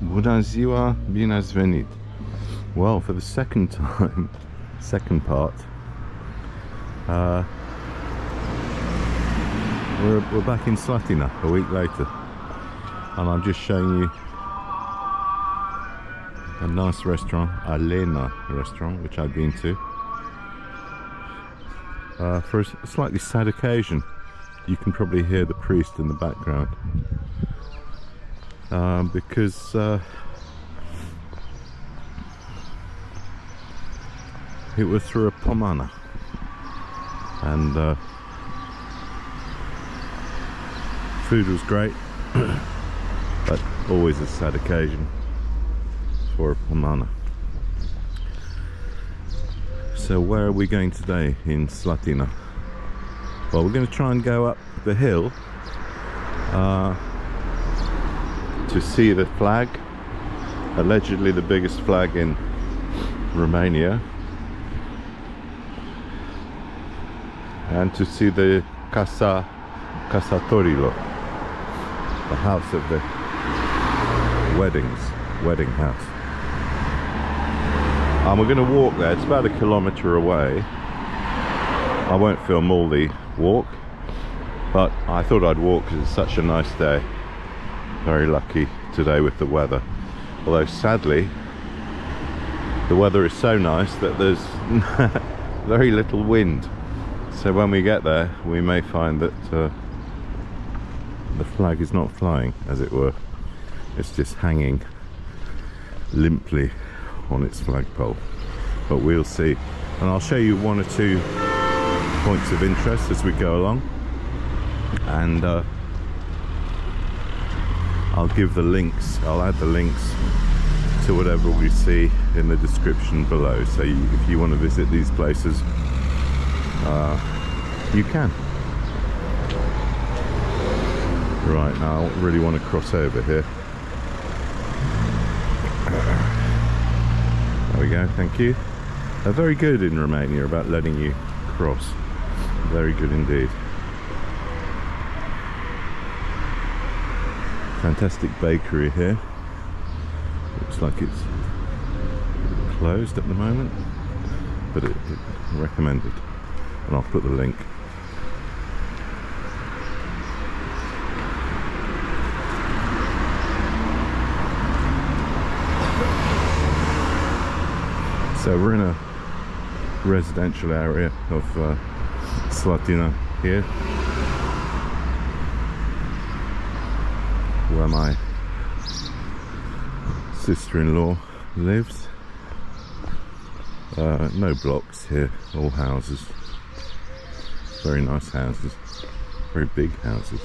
Bună ziua, bine ați venit. Well, for the second time, second part, we're back in Slatina a week later, and I'm just showing you a nice restaurant, Alena restaurant, which I've been to, for a slightly sad occasion. You can probably hear the priest in the background, because it was through a pomana, and food was great, but always a sad occasion for a pomana. So where are we going today in Slatina? Well, we're going to try and go up the hill to see the flag, allegedly the biggest flag in Romania, and to see the Casa, Casatoriei, the house of the wedding house. And we're going to walk there. It's about 1 kilometre away. I won't film all the walk, but I thought I'd walk because it's such a nice day. Very lucky today with the weather, although sadly the weather is so nice that there's very little wind, so when we get there we may find that the flag is not flying, as it were. It's just hanging limply on its flagpole, but we'll see. And I'll show you 1 or 2 points of interest as we go along, and I'll give the links, I'll add the links to whatever we see in the description below, so if you want to visit these places, you can. Right, now I really want to cross over here. There we go, thank you. They're very good in Romania about letting you cross. Very good indeed. Fantastic bakery here. Looks like it's closed at the moment, but it recommended, and I'll put the link. So we're in a residential area of Slatina here, where my sister-in-law lives. No blocks here, all houses. Very nice houses, very big houses.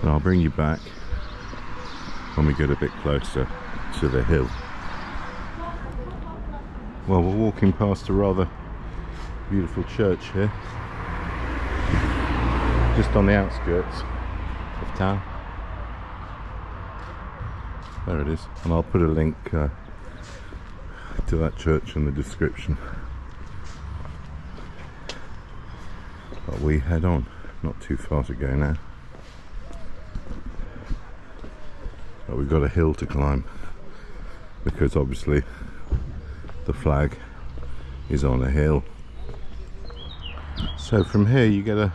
And I'll bring you back when we get a bit closer to the hill. Well, we're walking past a rather beautiful church here, just on the outskirts of town. There it is, and I'll put a link to that church in the description. But we head on, not too far to go now. But we've got a hill to climb, because obviously the flag is on a hill. So from here you get a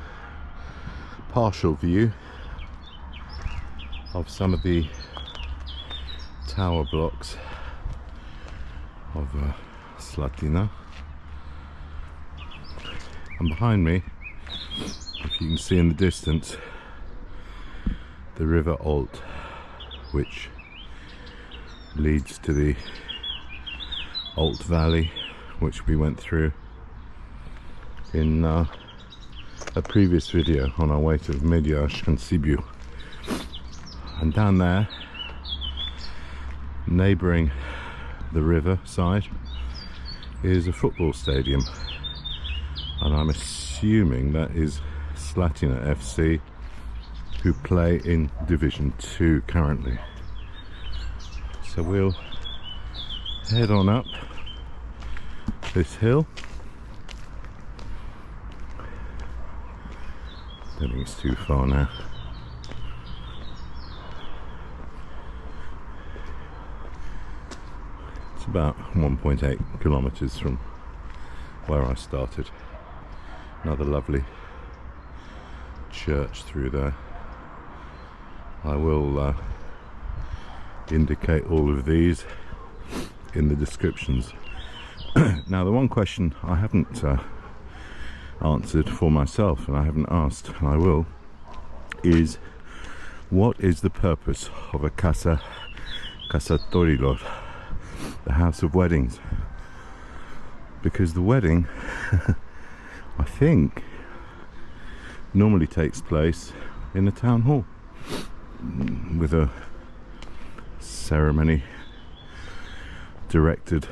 partial view of some of the tower blocks of Slatina, and behind me, if you can see in the distance, the river Olt, which leads to the Olt Valley, which we went through in a previous video on our way to Mediaș and Sibiu. And down there, neighbouring the river side, is a football stadium, and I'm assuming that is Slatina FC, who play in Division 2 currently. So we'll head on up this hill I don't think it's too far now. It's about 1.8 kilometers from where I started. Another lovely church through there. I will indicate all of these in the descriptions. Now, the one question I haven't answered for myself, and I haven't asked, and I will, is what is the purpose of a Casatoriei, the house of weddings? Because the wedding, I think, normally takes place in a town hall with a ceremony directed,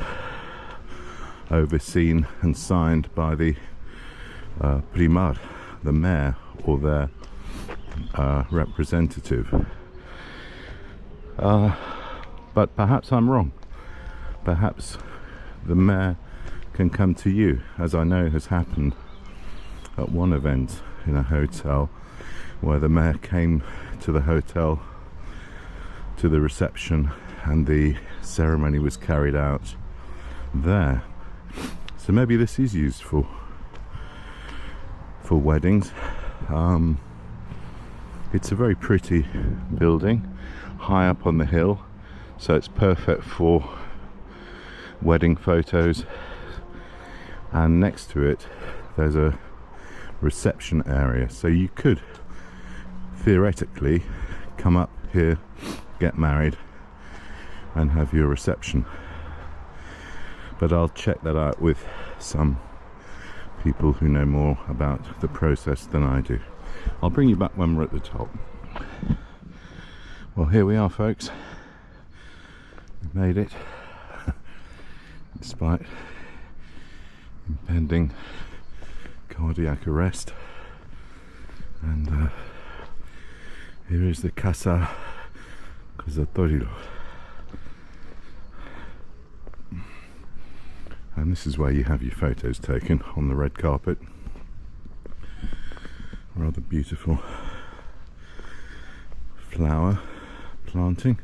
overseen and signed by the primar, the mayor, or their representative. But perhaps I'm wrong. Perhaps the mayor can come to you, as I know has happened at one event in a hotel, where the mayor came to the hotel, to the reception, and the ceremony was carried out there. So maybe this is used for weddings. It's a very pretty building, high up on the hill, so it's perfect for wedding photos. And next to it there's a reception area, so you could theoretically come up here, get married and have your reception. But I'll check that out with some people who know more about the process than I do. I'll bring you back when we're at the top. Well, here we are, folks. We've made it despite impending cardiac arrest, and here is the Casatoriei, and this is where you have your photos taken on the red carpet. Rather beautiful flower planting.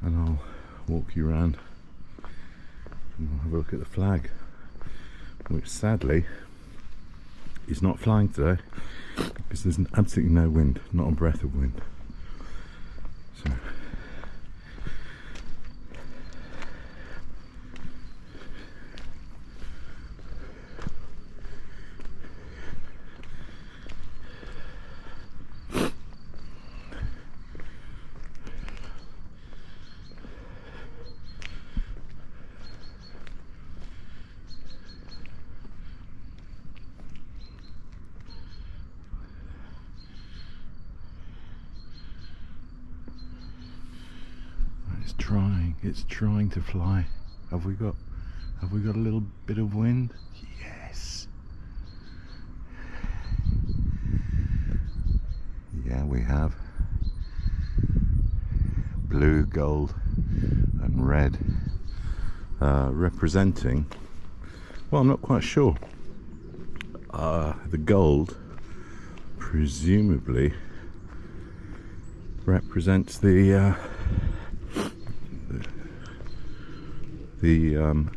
And I'll walk you around and we'll have a look at the flag, which sadly is not flying today because there's absolutely no wind, not a breath of wind. So it's trying to fly. Have we got a little bit of wind? Yes. Yeah, we have. Blue, gold and red, representing, well, I'm not quite sure. The gold presumably represents the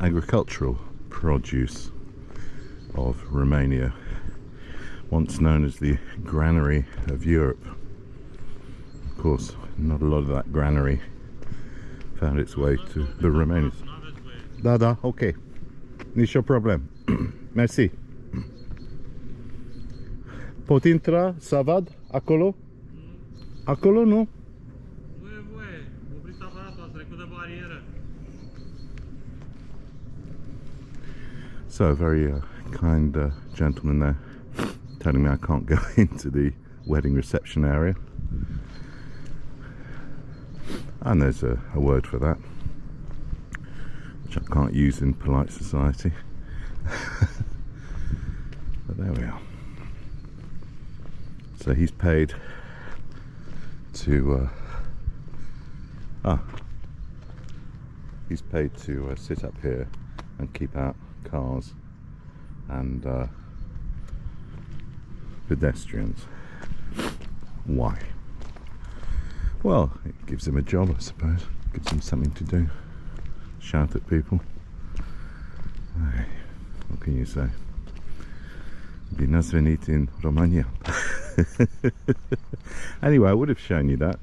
agricultural produce of Romania, once known as the granary of Europe. Of course, not a lot of that granary found its way to the Romanians. Da, ok. Nicio problem. Merci. Pot intra să vad acolo? Acolo nu? So, a very kind gentleman there telling me I can't go into the wedding reception area, and there's a word for that which I can't use in polite society. But there we are. So he's paid to sit up here and keep out cars and pedestrians. Why? Well, it gives them a job, I suppose. Gives them something to do. Shout at people. Hey, what can you say? Bine ați venit in Romania. Anyway, I would have shown you that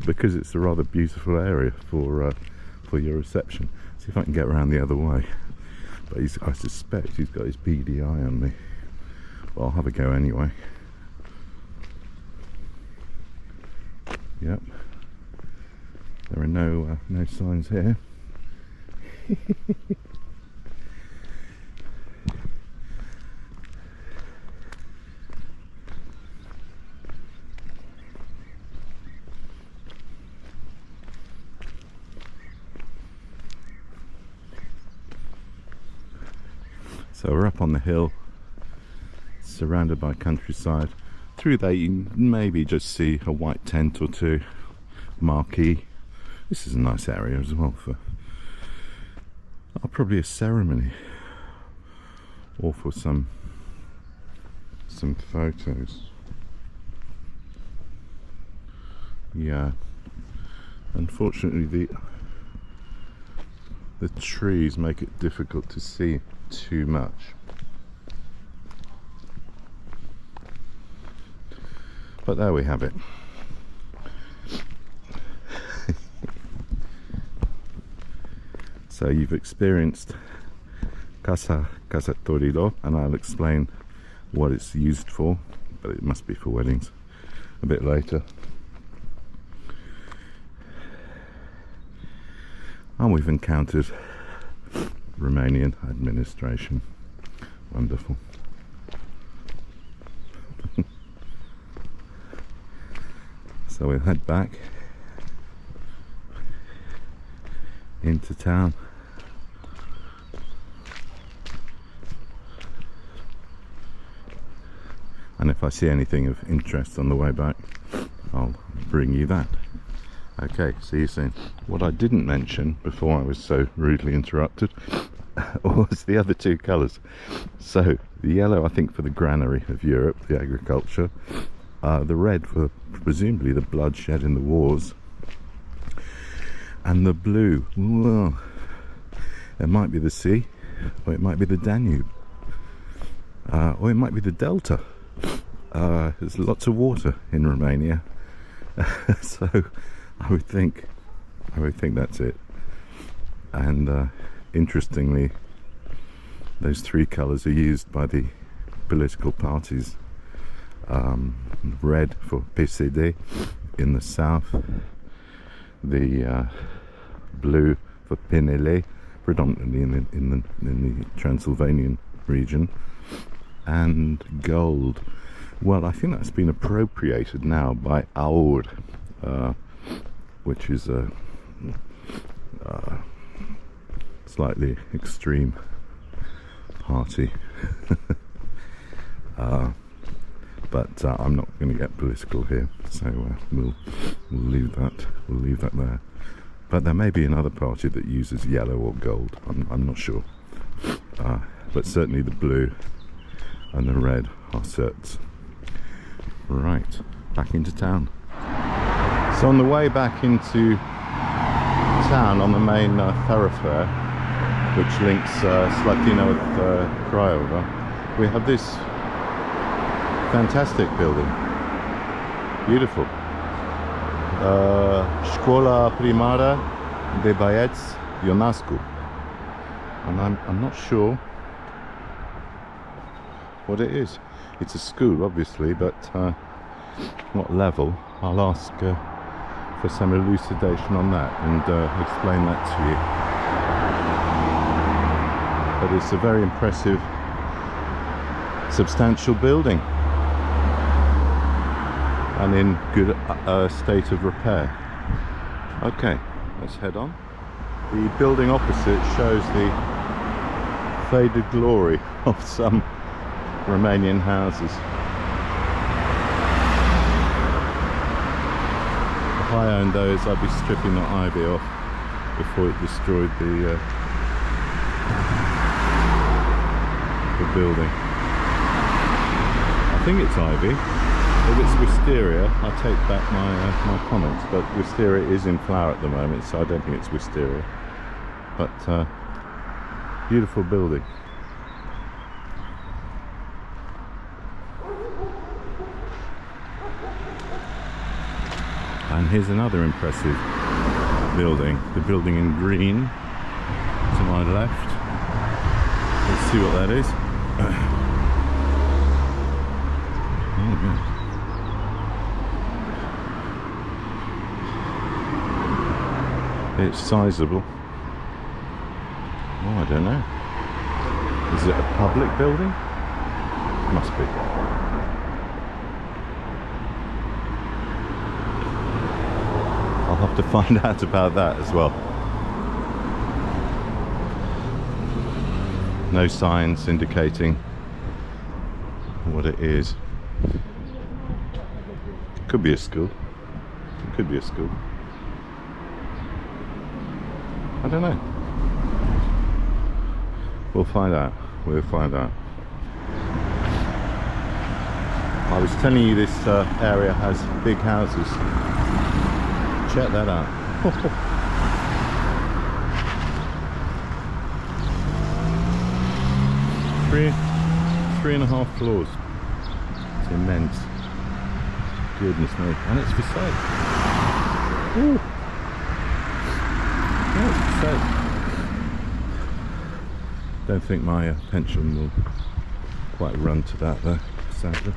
because it's a rather beautiful area for your reception. See if I can get around the other way. But I suspect he's got his beady eye on me. But I'll have a go anyway. Yep. There are no signs here. So we're up on the hill, surrounded by countryside. Through there you can maybe just see a white tent or two, marquee. This is a nice area as well for probably a ceremony or for some photos. Yeah, unfortunately the trees make it difficult to see too much, but there we have it. So you've experienced Casa, Casatoriei, and I'll explain what it's used for, but it must be for weddings a bit later. And we've encountered Romanian administration. Wonderful. So we'll head back into town. And if I see anything of interest on the way back, I'll bring you that. Okay, see you soon. What I didn't mention before I was so rudely interrupted was the other two colours. So the yellow, I think, for the granary of Europe, the agriculture, the red for presumably the bloodshed in the wars, and the blue, well, it might be the sea, or it might be the Danube, or it might be the Delta. There's lots of water in Romania, so I would think that's it. And interestingly, those three colours are used by the political parties. Red for PSD in the south, the blue for PNL, predominantly in the Transylvanian region, and gold. Well, I think that's been appropriated now by AUR, which is a slightly extreme party. But I'm not going to get political here, so we'll leave that. We'll leave that there. But there may be another party that uses yellow or gold. I'm not sure. But certainly the blue and the red are certs. Right, back into town. So on the way back into town on the main thoroughfare, which links Slatina with Craiova, we have this fantastic building. Beautiful. Școala Primară de Băieți Ionascu. And I'm not sure what it is. It's a school, obviously, but not level. I'll ask for some elucidation on that and explain that to you. But it's a very impressive, substantial building, and in good state of repair. Okay, let's head on. The building opposite shows the faded glory of some Romanian houses. If I owned those, I'd be stripping the ivy off before it destroyed the building. I think it's ivy. If it's wisteria, I take back my comments, but wisteria is in flower at the moment, so I don't think it's wisteria. But beautiful building. And here's another impressive building, the building in green to my left. Let's see what that is. Oh, good. It's sizable. Oh, I don't know. Is it a public building? Must be. I'll have to find out about that as well. No signs indicating what it is. Could be a school. It could be a school. I don't know. We'll find out. We'll find out. I was telling you this area has big houses. Check that out. 3.5 floors. It's immense. Goodness me. And it's for sale. Ooh. Yeah, it's for sale. Don't think my pension will quite run to that though, sadly.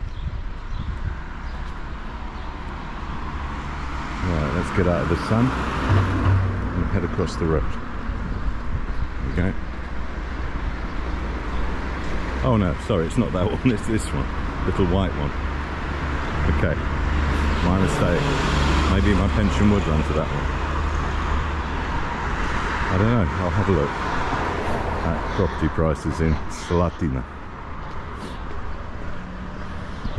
Right, let's get out of the sun and head across the road. Okay. Oh no, sorry, it's not that one, it's this one. Little white one. Okay, my mistake. Maybe my pension would run to that one. I don't know, I'll have a look at property prices in Slatina.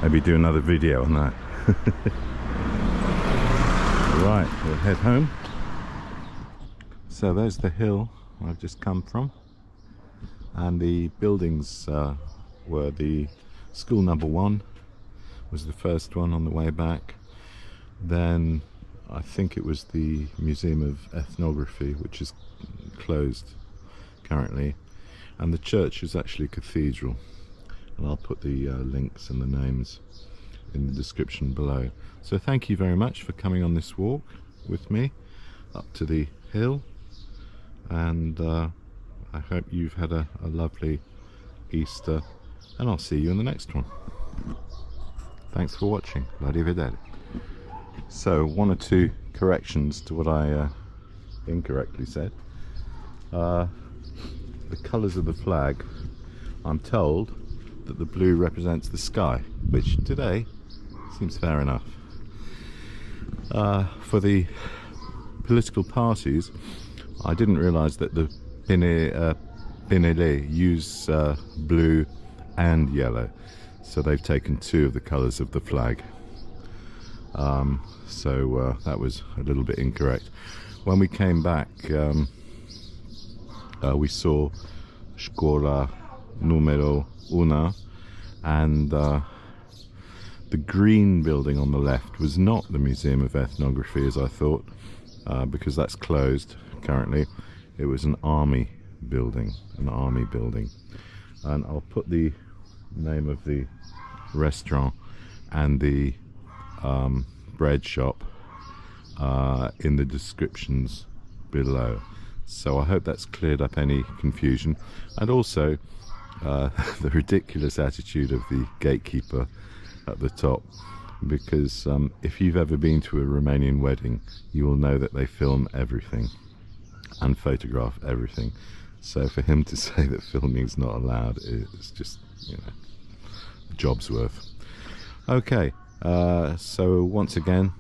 Maybe do another video on that. Right, we'll head home. So there's the hill I've just come from, and the buildings were the school number 1 was the first one on the way back. Then I think it was the Museum of Ethnography, which is closed currently, and the church is actually a cathedral, and I'll put the links and the names in the description below. So thank you very much for coming on this walk with me up to the hill, and I hope you've had a lovely Easter, and I'll see you in the next one. Thanks for watching. Arrivederci. So 1 or 2 corrections to what I incorrectly said. The colours of the flag, I'm told that the blue represents the sky, which today seems fair enough. For the political parties, I didn't realise that the PNL use blue and yellow, so they've taken 2 of the colours of the flag. So that was a little bit incorrect. When we came back, we saw Scuola numero 1, and the green building on the left was not the Museum of Ethnography, as I thought, because that's closed currently. It was an army building, and I'll put the name of the restaurant and the bread shop in the descriptions below. So I hope that's cleared up any confusion, and also the ridiculous attitude of the gatekeeper at the top, because if you've ever been to a Romanian wedding, you will know that they film everything and photograph everything. So for him to say that filming is not allowed is just, you know, a job's worth. Okay, so once again,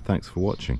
thanks for watching.